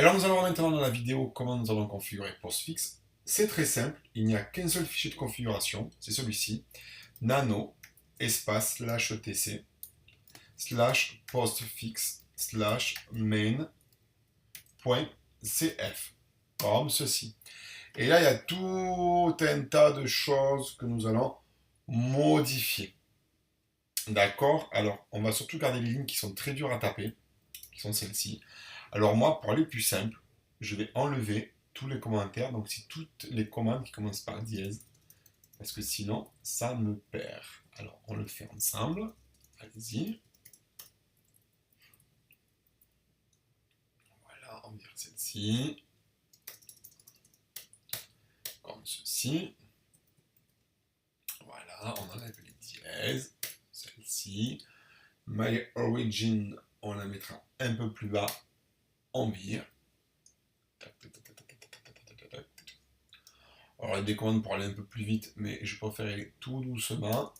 Alors nous allons voir maintenant dans la vidéo comment nous allons configurer Postfix. C'est très simple, il n'y a qu'un seul fichier de configuration, c'est celui-ci, nano espace slash etc slash postfix slash main.cf, comme ceci. Et là, il y a tout un tas de choses que nous allons modifier. D'accord? Alors, on va surtout garder les lignes qui sont très dures à taper, qui sont celles-ci. Alors moi, pour aller plus simple, je vais enlever tous les commentaires. Donc c'est toutes les commandes qui commencent par dièse. Parce que sinon, ça me perd. Alors on le fait ensemble. Allez-y. Voilà, on vire celle-ci. Comme ceci. Voilà, on enlève les dièses. Celle-ci. My origin, on la mettra un peu plus bas. On vire. Alors, il y a des commandes pour aller un peu plus vite, mais je préfère aller tout doucement.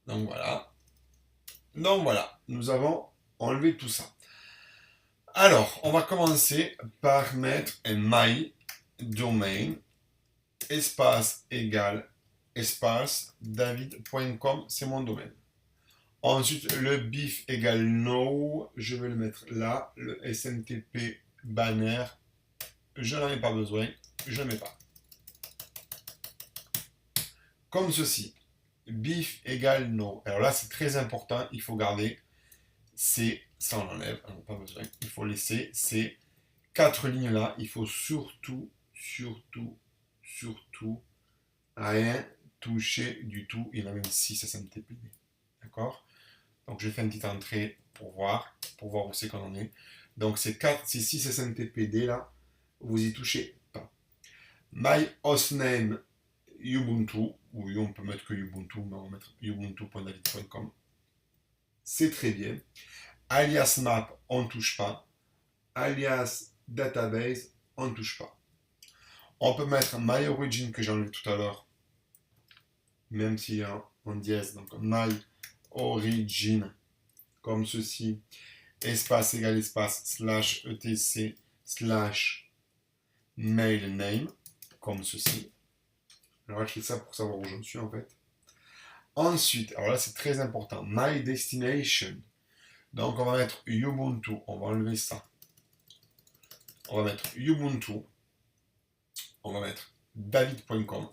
Donc voilà. Donc voilà, nous avons enlevé tout ça. Alors, on va commencer par mettre un my domain espace égal espace david.com, c'est mon domaine. Ensuite, le bif égale no, je vais le mettre là. Le SMTP banner, je n'en ai pas besoin, je ne mets pas. Comme ceci, bif égale no. Alors là, c'est très important, il faut garder c'est, ça on l'enlève, on n'a pas besoin. Il faut laisser ces 4 lignes là, il faut surtout rien toucher du tout. Il y en a même 6 SMTPD. D'accord? Donc je fais une petite entrée pour voir où c'est qu'on en est. Donc ces 6 SMTPD là, vous y touchez pas. My hostname Ubuntu, ou on peut mettre que Ubuntu, mais on va mettre ubuntu.david.com. C'est très bien. Alias map, on ne touche pas. Alias database, on ne touche pas. On peut mettre my origin que j'ai enlevé tout à l'heure, même si en dièse, donc my origin, comme ceci, espace égal espace, slash etc, slash mail name, comme ceci. Alors je fais ça pour savoir où je suis en fait. Ensuite, alors là c'est très important, my destination. Donc on va mettre Ubuntu, on va enlever ça. On va mettre Ubuntu, on va mettre david.com.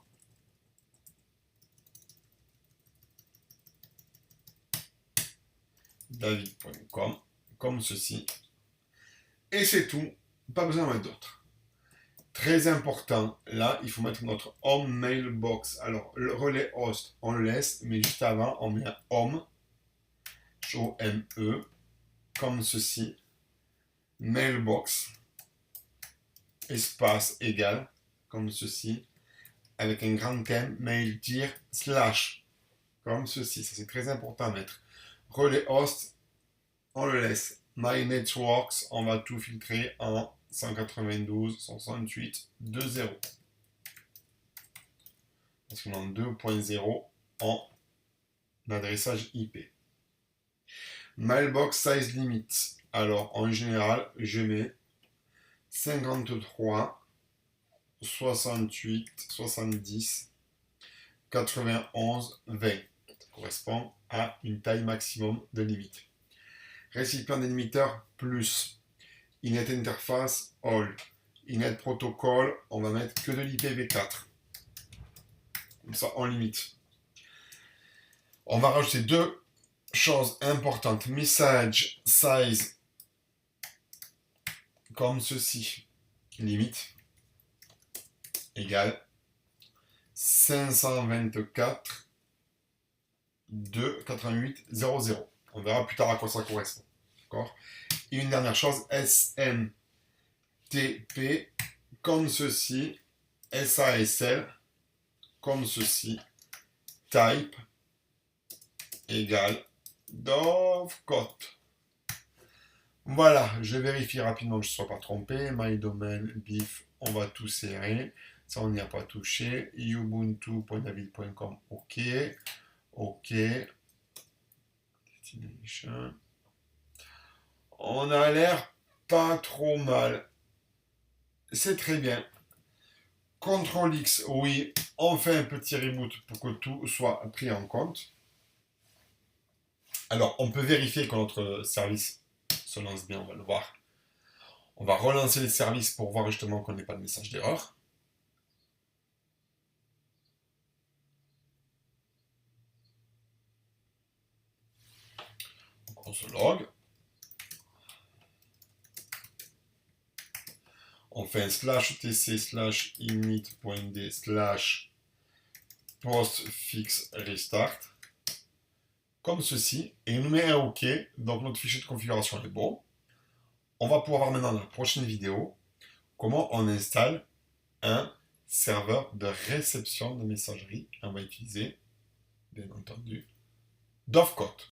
David.com, comme ceci. Et c'est tout, pas besoin d'en mettre d'autres. Très important, là, il faut mettre notre home mailbox. Alors, le relais host, on le laisse, mais juste avant, on met un home, O-M-E, comme ceci. Mailbox, espace égal, comme ceci, avec un grand thème, mail dire slash, comme ceci. Ça, c'est très important à mettre. Relais host, on le laisse. My networks, on va tout filtrer en 192, 168, 2.0. Parce qu'on est en 2.0 en adressage IP. Mailbox size limit. Alors, en général, je mets 53, 68, 70, 91, 20. Ça correspond à une taille maximum de limite. Récipient délimitaire plus. Inet interface all. Inet protocol, on va mettre que de l'IPv4. Comme ça, on limite. On va rajouter deux choses importantes. Message size, comme ceci. Limite égale 524 2 88 00. On verra plus tard à quoi ça correspond. D'accord? Et une dernière chose, SMTP, comme ceci. SASL, comme ceci. Type égale dovecote. Voilà, je vérifie rapidement que je ne sois pas trompé. My domain, bif, on va tout serrer. Ça, on n'y a pas touché. Ubuntu.david.com, ok. Ok. Destination. On a l'air pas trop mal. C'est très bien. CTRL X, oui, on fait un petit reboot pour que tout soit pris en compte. Alors, on peut vérifier que notre service se lance bien, on va le voir. On va relancer le service pour voir justement qu'on n'ait pas de message d'erreur. Donc, on se log. On fait un /tc/init.d/postfix-restart comme ceci, et il nous met un OK, donc notre fichier de configuration est bon. On va pouvoir voir maintenant dans la prochaine vidéo comment on installe un serveur de réception de messagerie. On va utiliser, bien entendu, Dovecot.